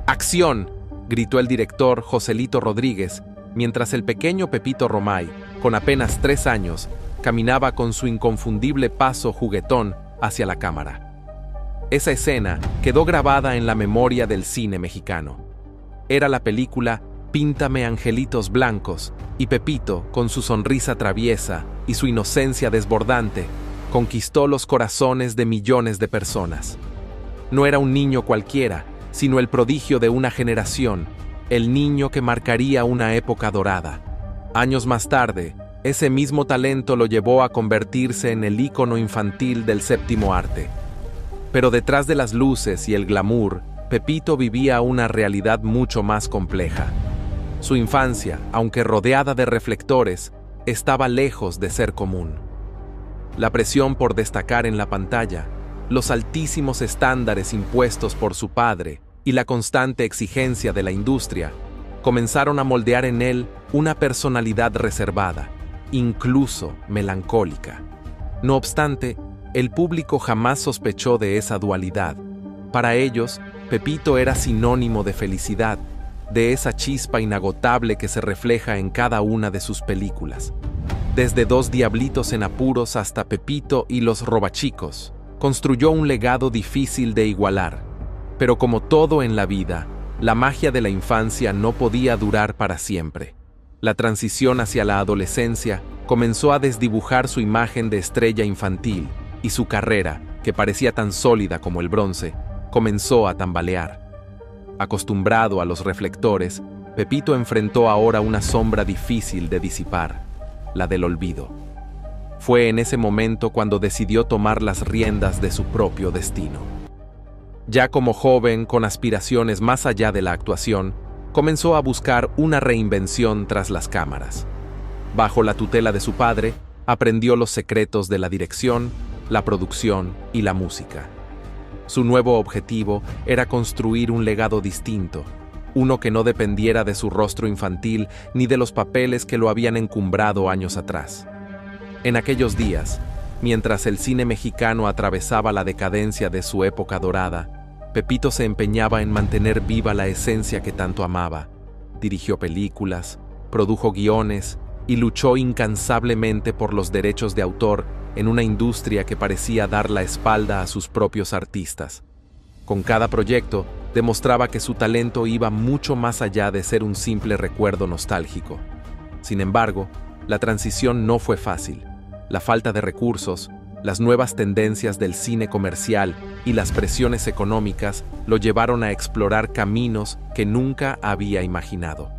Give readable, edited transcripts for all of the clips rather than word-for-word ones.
¡Acción!, gritó el director Joselito Rodríguez, mientras el pequeño Pepito Romay, con apenas 3 años, caminaba con su inconfundible paso juguetón hacia la cámara. Esa escena quedó grabada en la memoria del cine mexicano. Era la película Píntame angelitos blancos, y Pepito, con su sonrisa traviesa y su inocencia desbordante, conquistó los corazones de millones de personas. No era un niño cualquiera, sino el prodigio de una generación, el niño que marcaría una época dorada. Años más tarde, ese mismo talento lo llevó a convertirse en el ícono infantil del séptimo arte. Pero detrás de las luces y el glamour, Pepito vivía una realidad mucho más compleja. Su infancia, aunque rodeada de reflectores, estaba lejos de ser común. La presión por destacar en la pantalla, los altísimos estándares impuestos por su padre y la constante exigencia de la industria comenzaron a moldear en él una personalidad reservada, incluso melancólica. No obstante, el público jamás sospechó de esa dualidad. Para ellos, Pepito era sinónimo de felicidad, de esa chispa inagotable que se refleja en cada una de sus películas. Desde Dos diablitos en apuros hasta Pepito y los robachicos, construyó un legado difícil de igualar. Pero como todo en la vida, la magia de la infancia no podía durar para siempre. La transición hacia la adolescencia comenzó a desdibujar su imagen de estrella infantil, y su carrera, que parecía tan sólida como el bronce, comenzó a tambalear. Acostumbrado a los reflectores, Pepito enfrentó ahora una sombra difícil de disipar, la del olvido. Fue en ese momento cuando decidió tomar las riendas de su propio destino. Ya como joven, con aspiraciones más allá de la actuación, comenzó a buscar una reinvención tras las cámaras. Bajo la tutela de su padre, aprendió los secretos de la dirección, la producción y la música. Su nuevo objetivo era construir un legado distinto, uno que no dependiera de su rostro infantil ni de los papeles que lo habían encumbrado años atrás. En aquellos días, mientras el cine mexicano atravesaba la decadencia de su época dorada, Pepito se empeñaba en mantener viva la esencia que tanto amaba. Dirigió películas, produjo guiones y luchó incansablemente por los derechos de autor en una industria que parecía dar la espalda a sus propios artistas. Con cada proyecto, demostraba que su talento iba mucho más allá de ser un simple recuerdo nostálgico. Sin embargo, la transición no fue fácil. La falta de recursos, las nuevas tendencias del cine comercial y las presiones económicas lo llevaron a explorar caminos que nunca había imaginado.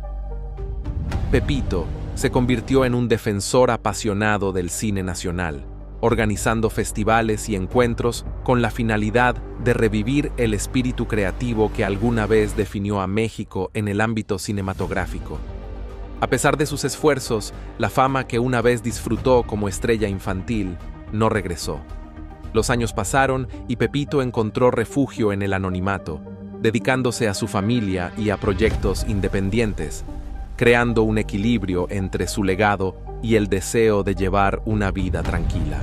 Pepito se convirtió en un defensor apasionado del cine nacional, organizando festivales y encuentros con la finalidad de revivir el espíritu creativo que alguna vez definió a México en el ámbito cinematográfico. A pesar de sus esfuerzos, la fama que una vez disfrutó como estrella infantil no regresó. Los años pasaron y Pepito encontró refugio en el anonimato, dedicándose a su familia y a proyectos independientes, creando un equilibrio entre su legado y el deseo de llevar una vida tranquila.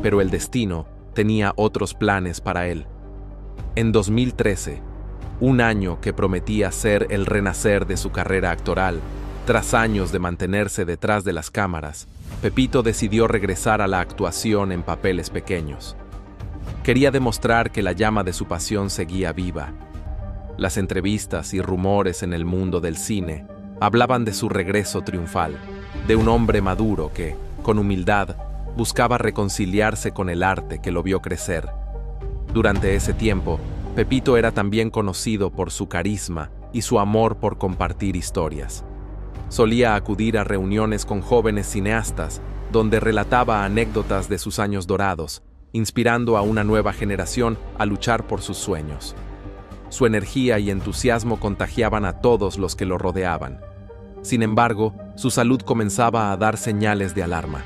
Pero el destino tenía otros planes para él. En 2013, un año que prometía ser el renacer de su carrera actoral, tras años de mantenerse detrás de las cámaras, Pepito decidió regresar a la actuación en papeles pequeños. Quería demostrar que la llama de su pasión seguía viva. Las entrevistas y rumores en el mundo del cine hablaban de su regreso triunfal, de un hombre maduro que, con humildad, buscaba reconciliarse con el arte que lo vio crecer. Durante ese tiempo, Pepito era también conocido por su carisma y su amor por compartir historias. Solía acudir a reuniones con jóvenes cineastas, donde relataba anécdotas de sus años dorados, inspirando a una nueva generación a luchar por sus sueños. Su energía y entusiasmo contagiaban a todos los que lo rodeaban. Sin embargo, su salud comenzaba a dar señales de alarma.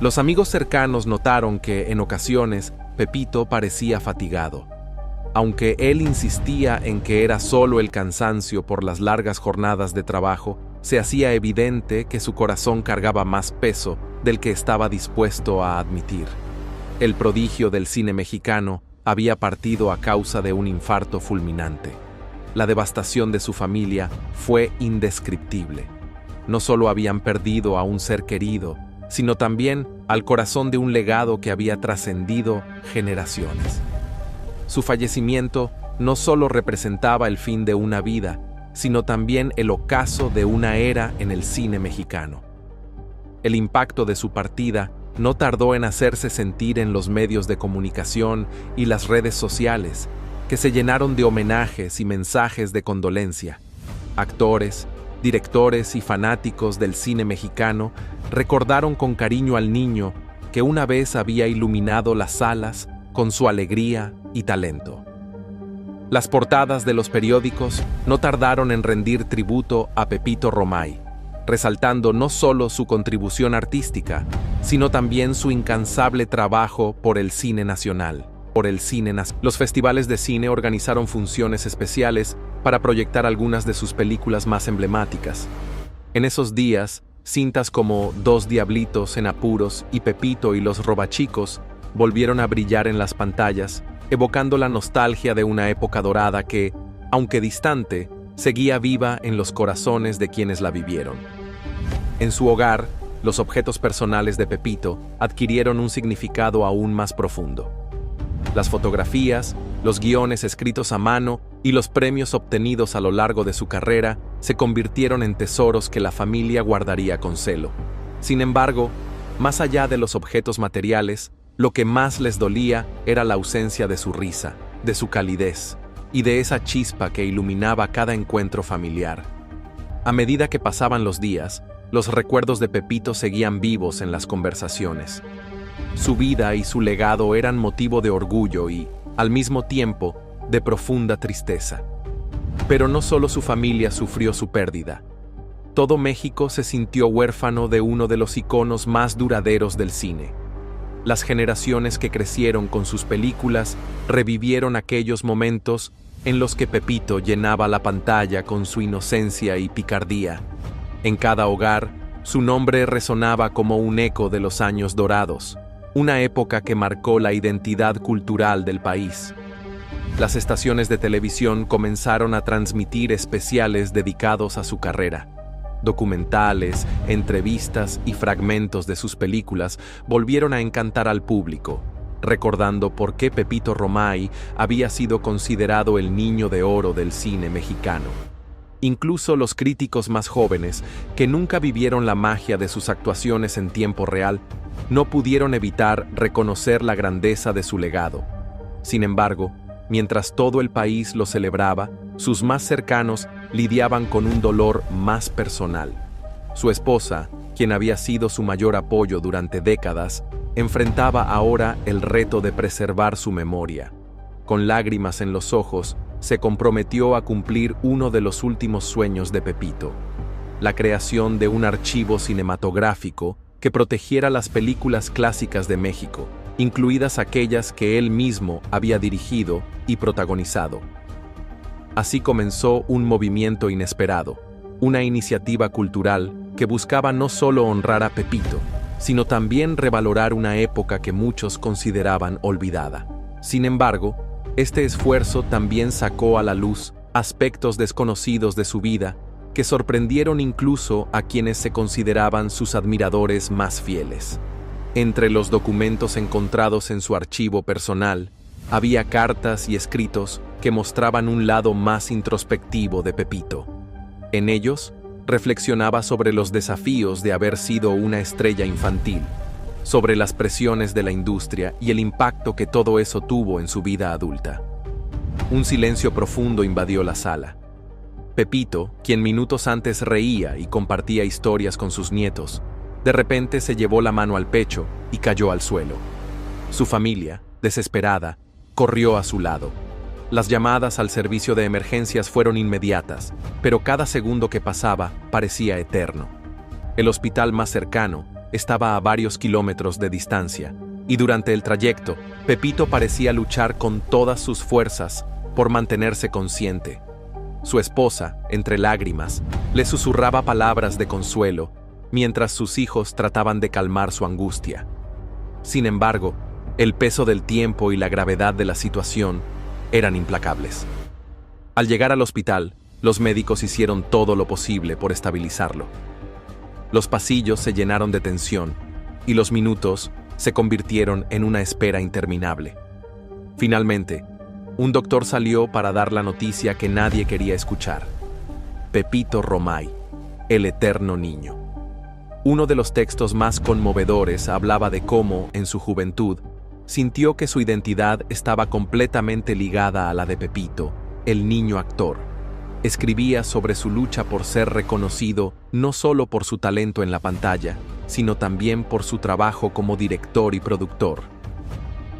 Los amigos cercanos notaron que, en ocasiones, Pepito parecía fatigado. Aunque él insistía en que era solo el cansancio por las largas jornadas de trabajo, se hacía evidente que su corazón cargaba más peso del que estaba dispuesto a admitir. El prodigio del cine mexicano había partido a causa de un infarto fulminante. la devastación de su familia fue indescriptible. No solo habían perdido a un ser querido, sino también al corazón de un legado que había trascendido generaciones. Su fallecimiento no solo representaba el fin de una vida, sino también el ocaso de una era en el cine mexicano. El impacto de su partida no tardó en hacerse sentir en los medios de comunicación y las redes sociales, que se llenaron de homenajes y mensajes de condolencia. Actores, directores y fanáticos del cine mexicano recordaron con cariño al niño que una vez había iluminado las salas con su alegría y talento. Las portadas de los periódicos no tardaron en rendir tributo a Pepito Romay, resaltando no solo su contribución artística, sino también su incansable trabajo por el cine nacional. Los festivales de cine organizaron funciones especiales para proyectar algunas de sus películas más emblemáticas. En esos días, cintas como Dos Diablitos en Apuros y Pepito y los Robachicos volvieron a brillar en las pantallas, evocando la nostalgia de una época dorada que, aunque distante, seguía viva en los corazones de quienes la vivieron. En su hogar, los objetos personales de Pepito adquirieron un significado aún más profundo. Las fotografías, los guiones escritos a mano y los premios obtenidos a lo largo de su carrera se convirtieron en tesoros que la familia guardaría con celo. Sin embargo, más allá de los objetos materiales, lo que más les dolía era la ausencia de su risa, de su calidez y de esa chispa que iluminaba cada encuentro familiar. A medida que pasaban los días, los recuerdos de Pepito seguían vivos en las conversaciones. Su vida y su legado eran motivo de orgullo y, al mismo tiempo, de profunda tristeza. Pero no solo su familia sufrió su pérdida. Todo México se sintió huérfano de uno de los iconos más duraderos del cine. Las generaciones que crecieron con sus películas revivieron aquellos momentos en los que Pepito llenaba la pantalla con su inocencia y picardía. En cada hogar, su nombre resonaba como un eco de los años dorados, una época que marcó la identidad cultural del país. Las estaciones de televisión comenzaron a transmitir especiales dedicados a su carrera. Documentales, entrevistas y fragmentos de sus películas volvieron a encantar al público, recordando por qué Pepito Romay había sido considerado el niño de oro del cine mexicano. Incluso los críticos más jóvenes, que nunca vivieron la magia de sus actuaciones en tiempo real, no pudieron evitar reconocer la grandeza de su legado. Sin embargo, mientras todo el país lo celebraba, sus más cercanos lidiaban con un dolor más personal. Su esposa, quien había sido su mayor apoyo durante décadas, enfrentaba ahora el reto de preservar su memoria. Con lágrimas en los ojos, se comprometió a cumplir uno de los últimos sueños de Pepito: la creación de un archivo cinematográfico que protegiera las películas clásicas de México, incluidas aquellas que él mismo había dirigido y protagonizado. Así comenzó un movimiento inesperado, una iniciativa cultural que buscaba no solo honrar a Pepito, sino también revalorar una época que muchos consideraban olvidada. Sin embargo, este esfuerzo también sacó a la luz aspectos desconocidos de su vida que sorprendieron incluso a quienes se consideraban sus admiradores más fieles. Entre los documentos encontrados en su archivo personal, había cartas y escritos que mostraban un lado más introspectivo de Pepito. En ellos, reflexionaba sobre los desafíos de haber sido una estrella infantil, sobre las presiones de la industria y el impacto que todo eso tuvo en su vida adulta. Un silencio profundo invadió la sala. Pepito, quien minutos antes reía y compartía historias con sus nietos, de repente se llevó la mano al pecho y cayó al suelo. Su familia, desesperada, corrió a su lado. Las llamadas al servicio de emergencias fueron inmediatas, pero cada segundo que pasaba parecía eterno. El hospital más cercano estaba a varios kilómetros de distancia, y durante el trayecto, Pepito parecía luchar con todas sus fuerzas por mantenerse consciente. Su esposa, entre lágrimas, le susurraba palabras de consuelo, mientras sus hijos trataban de calmar su angustia. Sin embargo, el peso del tiempo y la gravedad de la situación eran implacables. Al llegar al hospital, los médicos hicieron todo lo posible por estabilizarlo. Los pasillos se llenaron de tensión y los minutos se convirtieron en una espera interminable. Finalmente, un doctor salió para dar la noticia que nadie quería escuchar. Pepito Romay, el eterno niño. Uno de los textos más conmovedores hablaba de cómo, en su juventud, sintió que su identidad estaba completamente ligada a la de Pepito, el niño actor. Escribía sobre su lucha por ser reconocido no solo por su talento en la pantalla, sino también por su trabajo como director y productor.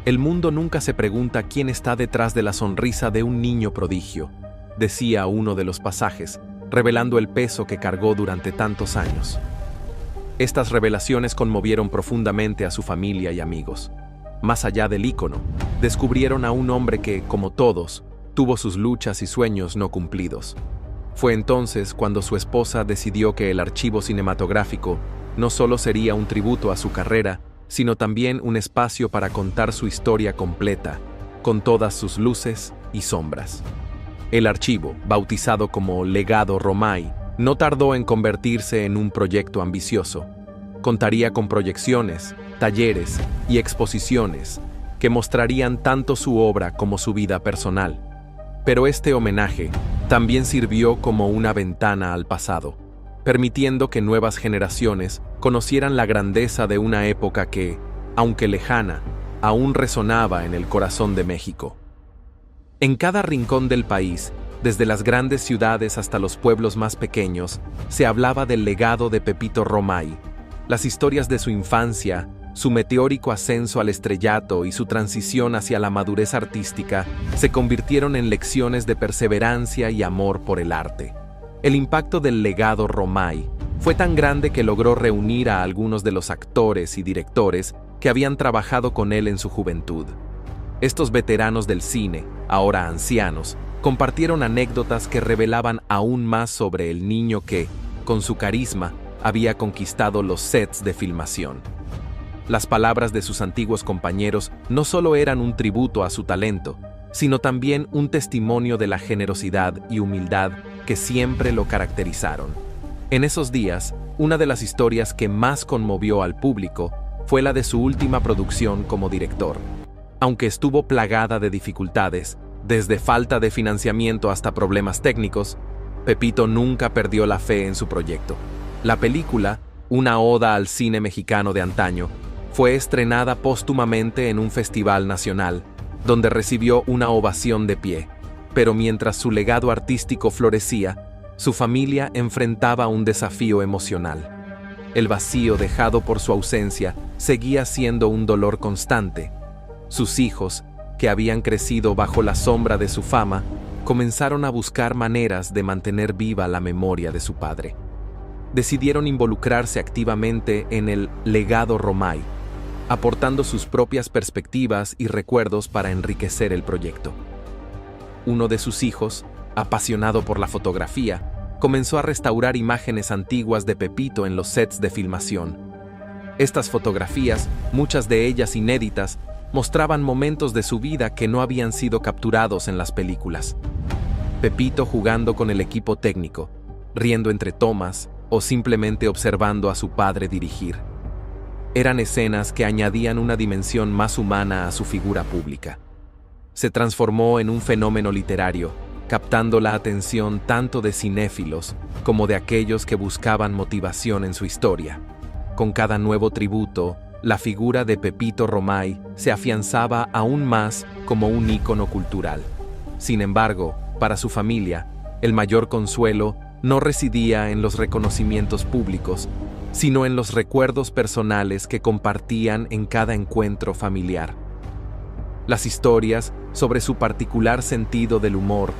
El mundo nunca se pregunta quién está detrás de la sonrisa de un niño prodigio, decía uno de los pasajes, revelando el peso que cargó durante tantos años. Estas revelaciones conmovieron profundamente a su familia y amigos. Más allá del ícono, descubrieron a un hombre que, como todos, tuvo sus luchas y sueños no cumplidos. Fue entonces cuando su esposa decidió que el archivo cinematográfico no solo sería un tributo a su carrera, sino también un espacio para contar su historia completa, con todas sus luces y sombras. El archivo, bautizado como Legado Romay, no tardó en convertirse en un proyecto ambicioso. Contaría con proyecciones, talleres y exposiciones que mostrarían tanto su obra como su vida personal. Pero este homenaje también sirvió como una ventana al pasado, permitiendo que nuevas generaciones conocieran la grandeza de una época que, aunque lejana, aún resonaba en el corazón de México. En cada rincón del país, desde las grandes ciudades hasta los pueblos más pequeños, se hablaba del legado de Pepito Romay, las historias de su infancia, su meteórico ascenso al estrellato y su transición hacia la madurez artística se convirtieron en lecciones de perseverancia y amor por el arte. El impacto del legado Romay fue tan grande que logró reunir a algunos de los actores y directores que habían trabajado con él en su juventud. Estos veteranos del cine, ahora ancianos, compartieron anécdotas que revelaban aún más sobre el niño que, con su carisma, había conquistado los sets de filmación. Las palabras de sus antiguos compañeros no solo eran un tributo a su talento, sino también un testimonio de la generosidad y humildad que siempre lo caracterizaron. En esos días, una de las historias que más conmovió al público fue la de su última producción como director. Aunque estuvo plagada de dificultades, desde falta de financiamiento hasta problemas técnicos, Pepito nunca perdió la fe en su proyecto. La película, una oda al cine mexicano de antaño, fue estrenada póstumamente en un festival nacional, donde recibió una ovación de pie. Pero mientras su legado artístico florecía, su familia enfrentaba un desafío emocional. El vacío dejado por su ausencia seguía siendo un dolor constante. Sus hijos, que habían crecido bajo la sombra de su fama, comenzaron a buscar maneras de mantener viva la memoria de su padre. Decidieron involucrarse activamente en el legado Romay, aportando sus propias perspectivas y recuerdos para enriquecer el proyecto. Uno de sus hijos, apasionado por la fotografía, comenzó a restaurar imágenes antiguas de Pepito en los sets de filmación. Estas fotografías, muchas de ellas inéditas, mostraban momentos de su vida que no habían sido capturados en las películas. Pepito jugando con el equipo técnico, riendo entre tomas o simplemente observando a su padre dirigir. Eran escenas que añadían una dimensión más humana a su figura pública. Se transformó en un fenómeno literario, captando la atención tanto de cinéfilos como de aquellos que buscaban motivación en su historia. Con cada nuevo tributo, la figura de Pepito Romay se afianzaba aún más como un ícono cultural. Sin embargo, para su familia, el mayor consuelo no residía en los reconocimientos públicos, sino en los recuerdos personales que compartían en cada encuentro familiar. Las historias sobre su particular sentido del humor,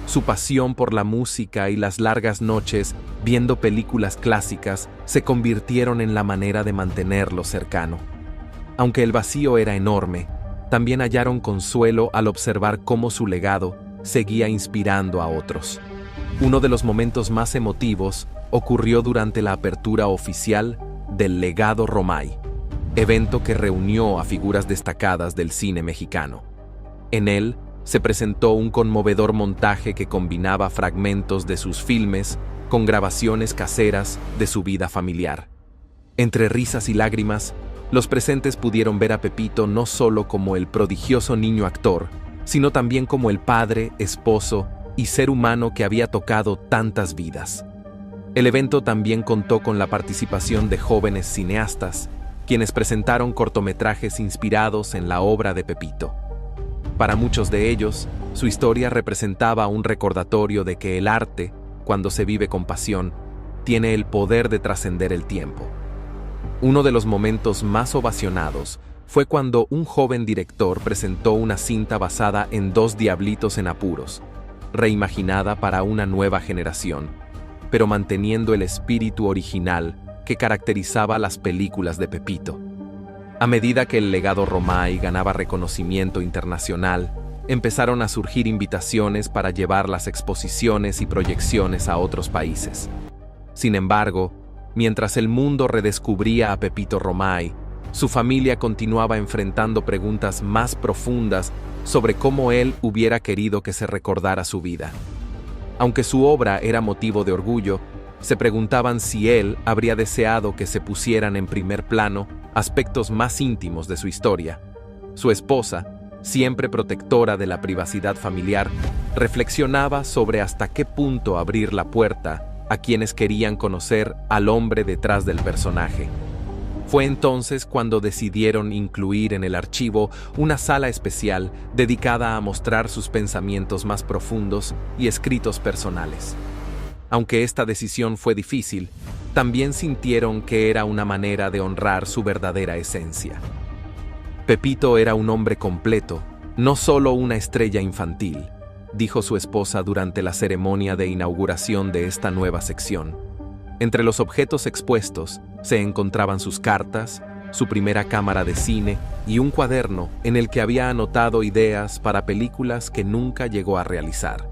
su pasión por la música y las largas noches viendo películas clásicas se convirtieron en la manera de mantenerlo cercano. Aunque el vacío era enorme, también hallaron consuelo al observar cómo su legado seguía inspirando a otros. Uno de los momentos más emotivos ocurrió durante la apertura oficial del Legado Romay, evento que reunió a figuras destacadas del cine mexicano. En él, se presentó un conmovedor montaje que combinaba fragmentos de sus filmes con grabaciones caseras de su vida familiar. Entre risas y lágrimas, los presentes pudieron ver a Pepito no solo como el prodigioso niño actor, sino también como el padre, esposo y ser humano que había tocado tantas vidas. El evento también contó con la participación de jóvenes cineastas, quienes presentaron cortometrajes inspirados en la obra de Pepito. Para muchos de ellos, su historia representaba un recordatorio de que el arte, cuando se vive con pasión, tiene el poder de trascender el tiempo. Uno de los momentos más ovacionados fue cuando un joven director presentó una cinta basada en Dos diablitos en apuros, reimaginada para una nueva generación, pero manteniendo el espíritu original que caracterizaba las películas de Pepito. A medida que el legado Romay ganaba reconocimiento internacional, empezaron a surgir invitaciones para llevar las exposiciones y proyecciones a otros países. Sin embargo, mientras el mundo redescubría a Pepito Romay, su familia continuaba enfrentando preguntas más profundas sobre cómo él hubiera querido que se recordara su vida. Aunque su obra era motivo de orgullo, se preguntaban si él habría deseado que se pusieran en primer plano aspectos más íntimos de su historia. Su esposa, siempre protectora de la privacidad familiar, reflexionaba sobre hasta qué punto abrir la puerta a quienes querían conocer al hombre detrás del personaje. Fue entonces cuando decidieron incluir en el archivo una sala especial dedicada a mostrar sus pensamientos más profundos y escritos personales. Aunque esta decisión fue difícil, también sintieron que era una manera de honrar su verdadera esencia. Pepito era un hombre completo, no solo una estrella infantil, dijo su esposa durante la ceremonia de inauguración de esta nueva sección. Entre los objetos expuestos se encontraban sus cartas, su primera cámara de cine y un cuaderno en el que había anotado ideas para películas que nunca llegó a realizar.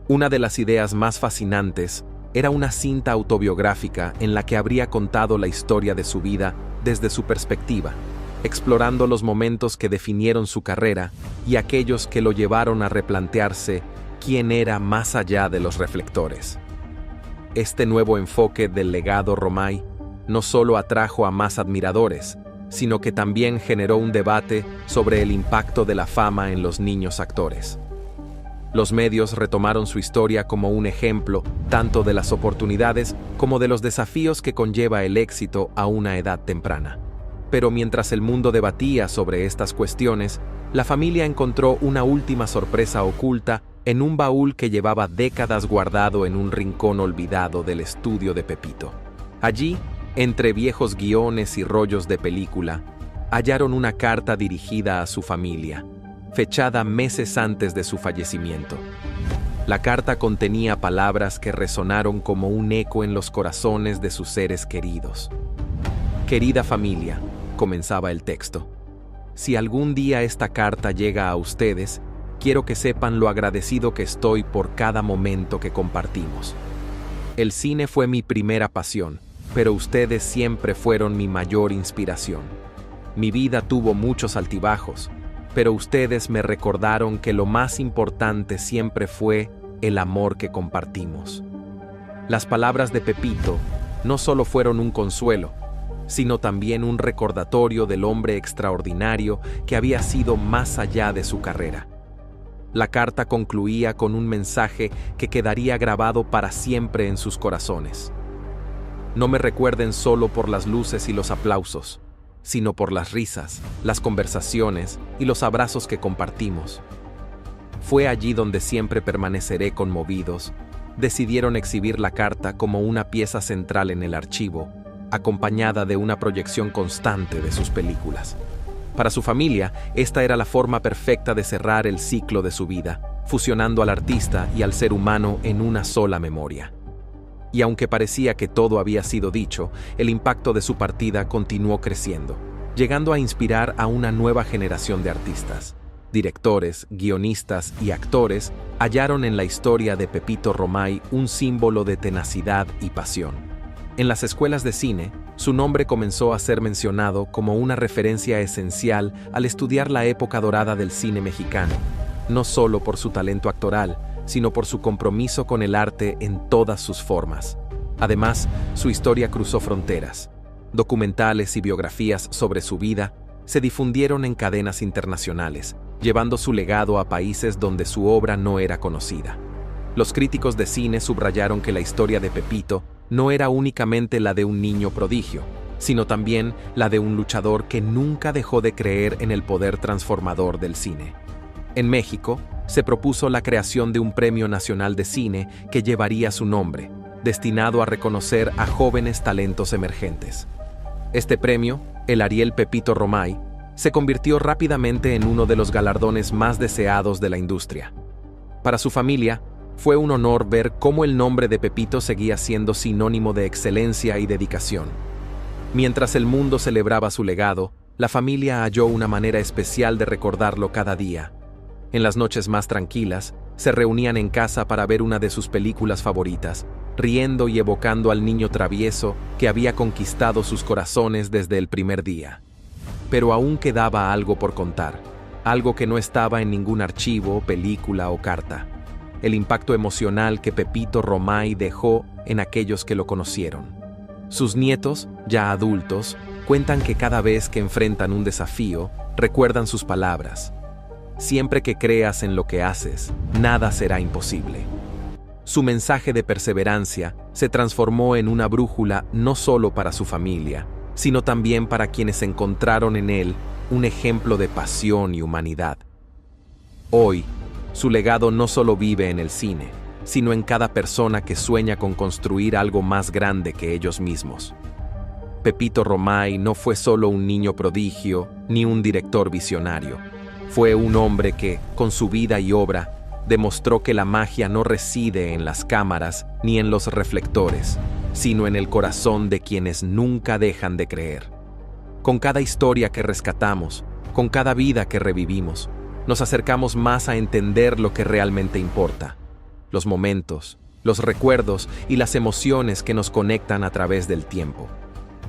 Una de las ideas más fascinantes era una cinta autobiográfica en la que habría contado la historia de su vida desde su perspectiva, explorando los momentos que definieron su carrera y aquellos que lo llevaron a replantearse quién era más allá de los reflectores. Este nuevo enfoque del legado Romay no solo atrajo a más admiradores, sino que también generó un debate sobre el impacto de la fama en los niños actores. Los medios retomaron su historia como un ejemplo tanto de las oportunidades como de los desafíos que conlleva el éxito a una edad temprana. Pero mientras el mundo debatía sobre estas cuestiones, la familia encontró una última sorpresa oculta en un baúl que llevaba décadas guardado en un rincón olvidado del estudio de Pepito. Allí, entre viejos guiones y rollos de película, hallaron una carta dirigida a su familia, fechada meses antes de su fallecimiento. La carta contenía palabras que resonaron como un eco en los corazones de sus seres queridos. «Querida familia», comenzaba el texto, «si algún día esta carta llega a ustedes, quiero que sepan lo agradecido que estoy por cada momento que compartimos. El cine fue mi primera pasión, pero ustedes siempre fueron mi mayor inspiración. Mi vida tuvo muchos altibajos, pero ustedes me recordaron que lo más importante siempre fue el amor que compartimos». Las palabras de Pepito no solo fueron un consuelo, sino también un recordatorio del hombre extraordinario que había sido más allá de su carrera. La carta concluía con un mensaje que quedaría grabado para siempre en sus corazones. No me recuerden solo por las luces y los aplausos, sino por las risas, las conversaciones y los abrazos que compartimos. Fue allí donde siempre permaneceré conmovidos. Decidieron exhibir la carta como una pieza central en el archivo, acompañada de una proyección constante de sus películas. Para su familia, esta era la forma perfecta de cerrar el ciclo de su vida, fusionando al artista y al ser humano en una sola memoria. Y aunque parecía que todo había sido dicho, el impacto de su partida continuó creciendo, llegando a inspirar a una nueva generación de artistas. Directores, guionistas y actores hallaron en la historia de Pepito Romay un símbolo de tenacidad y pasión. En las escuelas de cine, su nombre comenzó a ser mencionado como una referencia esencial al estudiar la época dorada del cine mexicano, no solo por su talento actoral, sino por su compromiso con el arte en todas sus formas. Además, su historia cruzó fronteras. Documentales y biografías sobre su vida se difundieron en cadenas internacionales, llevando su legado a países donde su obra no era conocida. Los críticos de cine subrayaron que la historia de Pepito no era únicamente la de un niño prodigio, sino también la de un luchador que nunca dejó de creer en el poder transformador del cine. En México, se propuso la creación de un Premio Nacional de Cine que llevaría su nombre, destinado a reconocer a jóvenes talentos emergentes. Este premio, el Ariel Pepito Romay, se convirtió rápidamente en uno de los galardones más deseados de la industria. Para su familia, fue un honor ver cómo el nombre de Pepito seguía siendo sinónimo de excelencia y dedicación. Mientras el mundo celebraba su legado, la familia halló una manera especial de recordarlo cada día. En las noches más tranquilas, se reunían en casa para ver una de sus películas favoritas, riendo y evocando al niño travieso que había conquistado sus corazones desde el primer día. Pero aún quedaba algo por contar, algo que no estaba en ningún archivo, película o carta. El impacto emocional que Pepito Romay dejó en aquellos que lo conocieron. Sus nietos, ya adultos, cuentan que cada vez que enfrentan un desafío, recuerdan sus palabras. Siempre que creas en lo que haces, nada será imposible. Su mensaje de perseverancia se transformó en una brújula no solo para su familia, sino también para quienes encontraron en él un ejemplo de pasión y humanidad. Hoy, su legado no solo vive en el cine, sino en cada persona que sueña con construir algo más grande que ellos mismos. Pepito Romay no fue solo un niño prodigio ni un director visionario. Fue un hombre que, con su vida y obra, demostró que la magia no reside en las cámaras ni en los reflectores, sino en el corazón de quienes nunca dejan de creer. Con cada historia que rescatamos, con cada vida que revivimos, nos acercamos más a entender lo que realmente importa. Los momentos, los recuerdos y las emociones que nos conectan a través del tiempo.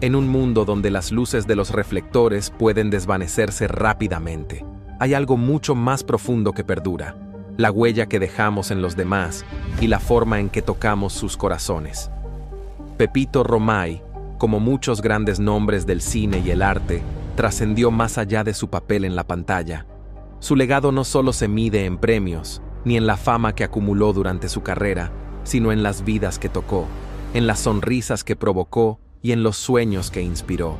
En un mundo donde las luces de los reflectores pueden desvanecerse rápidamente, hay algo mucho más profundo que perdura: la huella que dejamos en los demás y la forma en que tocamos sus corazones. Pepito Romay, como muchos grandes nombres del cine y el arte, trascendió más allá de su papel en la pantalla. Su legado no solo se mide en premios, ni en la fama que acumuló durante su carrera, sino en las vidas que tocó, en las sonrisas que provocó y en los sueños que inspiró.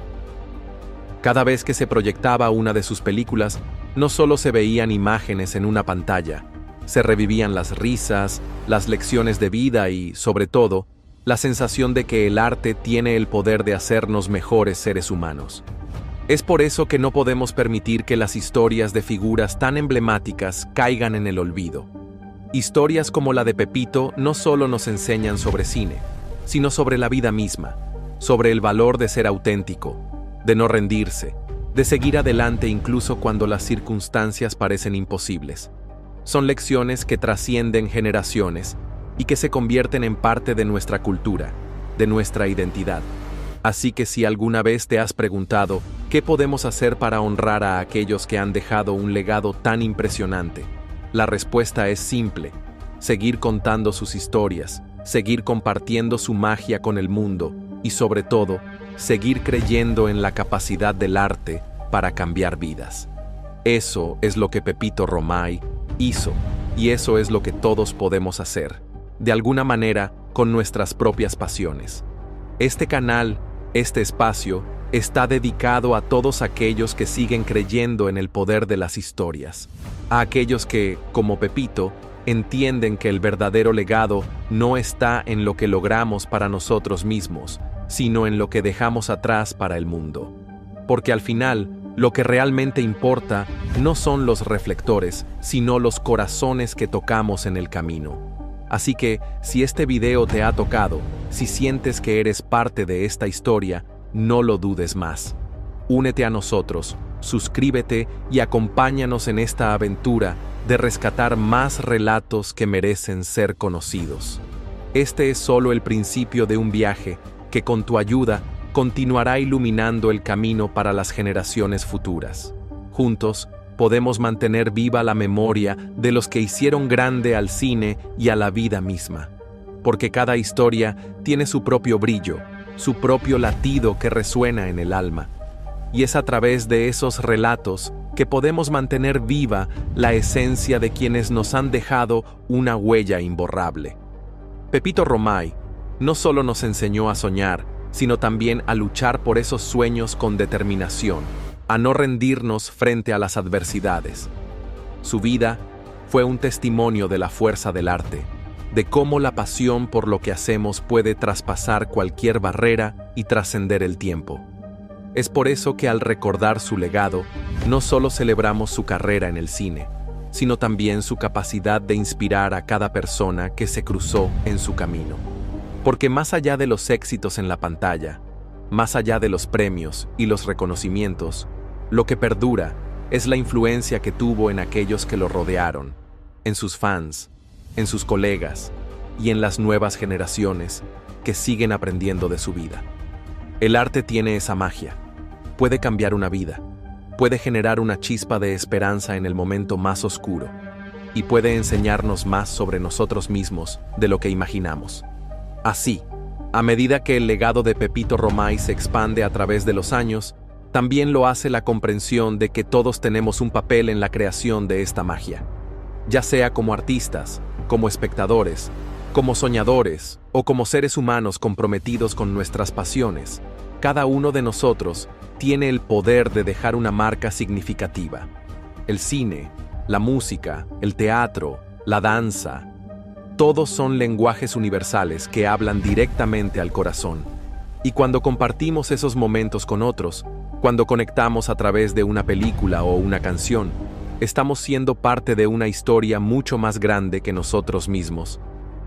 Cada vez que se proyectaba una de sus películas, no solo se veían imágenes en una pantalla, se revivían las risas, las lecciones de vida y, sobre todo, la sensación de que el arte tiene el poder de hacernos mejores seres humanos. Es por eso que no podemos permitir que las historias de figuras tan emblemáticas caigan en el olvido. Historias como la de Pepito no solo nos enseñan sobre cine, sino sobre la vida misma, sobre el valor de ser auténtico, de no rendirse, de seguir adelante incluso cuando las circunstancias parecen imposibles. Son lecciones que trascienden generaciones y que se convierten en parte de nuestra cultura, de nuestra identidad. Así que si alguna vez te has preguntado qué podemos hacer para honrar a aquellos que han dejado un legado tan impresionante, la respuesta es simple: seguir contando sus historias, seguir compartiendo su magia con el mundo y, sobre todo, seguir creyendo en la capacidad del arte para cambiar vidas. Eso es lo que Pepito Romay hizo, y eso es lo que todos podemos hacer, de alguna manera, con nuestras propias pasiones. Este canal, este espacio, está dedicado a todos aquellos que siguen creyendo en el poder de las historias, a aquellos que, como Pepito, entienden que el verdadero legado no está en lo que logramos para nosotros mismos, sino en lo que dejamos atrás para el mundo. Porque al final, lo que realmente importa no son los reflectores, sino los corazones que tocamos en el camino. Así que, si este video te ha tocado, si sientes que eres parte de esta historia, no lo dudes más. Únete a nosotros, suscríbete y acompáñanos en esta aventura de rescatar más relatos que merecen ser conocidos. Este es solo el principio de un viaje que con tu ayuda continuará iluminando el camino para las generaciones futuras. Juntos, podemos mantener viva la memoria de los que hicieron grande al cine y a la vida misma. Porque cada historia tiene su propio brillo, su propio latido que resuena en el alma. Y es a través de esos relatos que podemos mantener viva la esencia de quienes nos han dejado una huella imborrable. Pepito Romay no solo nos enseñó a soñar, sino también a luchar por esos sueños con determinación, a no rendirnos frente a las adversidades. Su vida fue un testimonio de la fuerza del arte, de cómo la pasión por lo que hacemos puede traspasar cualquier barrera y trascender el tiempo. Es por eso que al recordar su legado, no solo celebramos su carrera en el cine, sino también su capacidad de inspirar a cada persona que se cruzó en su camino. Porque más allá de los éxitos en la pantalla, más allá de los premios y los reconocimientos, lo que perdura es la influencia que tuvo en aquellos que lo rodearon, en sus fans, en sus colegas y en las nuevas generaciones que siguen aprendiendo de su vida. El arte tiene esa magia. Puede cambiar una vida, puede generar una chispa de esperanza en el momento más oscuro y puede enseñarnos más sobre nosotros mismos de lo que imaginamos. Así, a medida que el legado de Pepito Romay se expande a través de los años, también lo hace la comprensión de que todos tenemos un papel en la creación de esta magia, ya sea como artistas, como espectadores, como soñadores o como seres humanos comprometidos con nuestras pasiones. Cada uno de nosotros tiene el poder de dejar una marca significativa. El cine, la música, el teatro, la danza, todos son lenguajes universales que hablan directamente al corazón. Y cuando compartimos esos momentos con otros, cuando conectamos a través de una película o una canción, estamos siendo parte de una historia mucho más grande que nosotros mismos.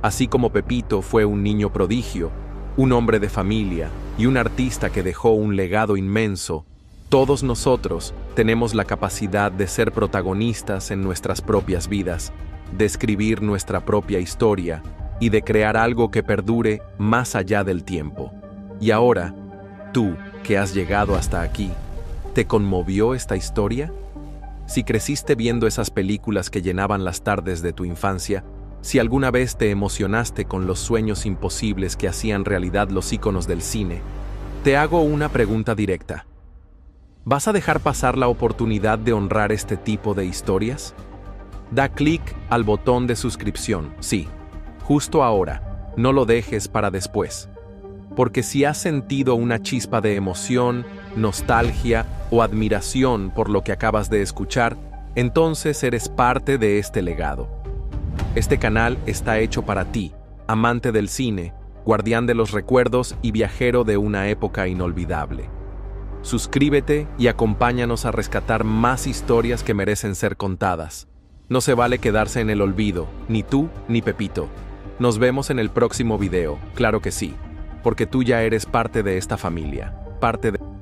Así como Pepito fue un niño prodigio, un hombre de familia y un artista que dejó un legado inmenso, todos nosotros tenemos la capacidad de ser protagonistas en nuestras propias vidas, de escribir nuestra propia historia y de crear algo que perdure más allá del tiempo. Y ahora, tú, que has llegado hasta aquí, ¿te conmovió esta historia? Si creciste viendo esas películas que llenaban las tardes de tu infancia, si alguna vez te emocionaste con los sueños imposibles que hacían realidad los íconos del cine, te hago una pregunta directa. ¿Vas a dejar pasar la oportunidad de honrar este tipo de historias? Da clic al botón de suscripción, sí, justo ahora, no lo dejes para después. Porque si has sentido una chispa de emoción, nostalgia o admiración por lo que acabas de escuchar, entonces eres parte de este legado. Este canal está hecho para ti, amante del cine, guardián de los recuerdos y viajero de una época inolvidable. Suscríbete y acompáñanos a rescatar más historias que merecen ser contadas. No se vale quedarse en el olvido, ni tú ni Pepito. Nos vemos en el próximo video, claro que sí, porque tú ya eres parte de esta familia, parte de...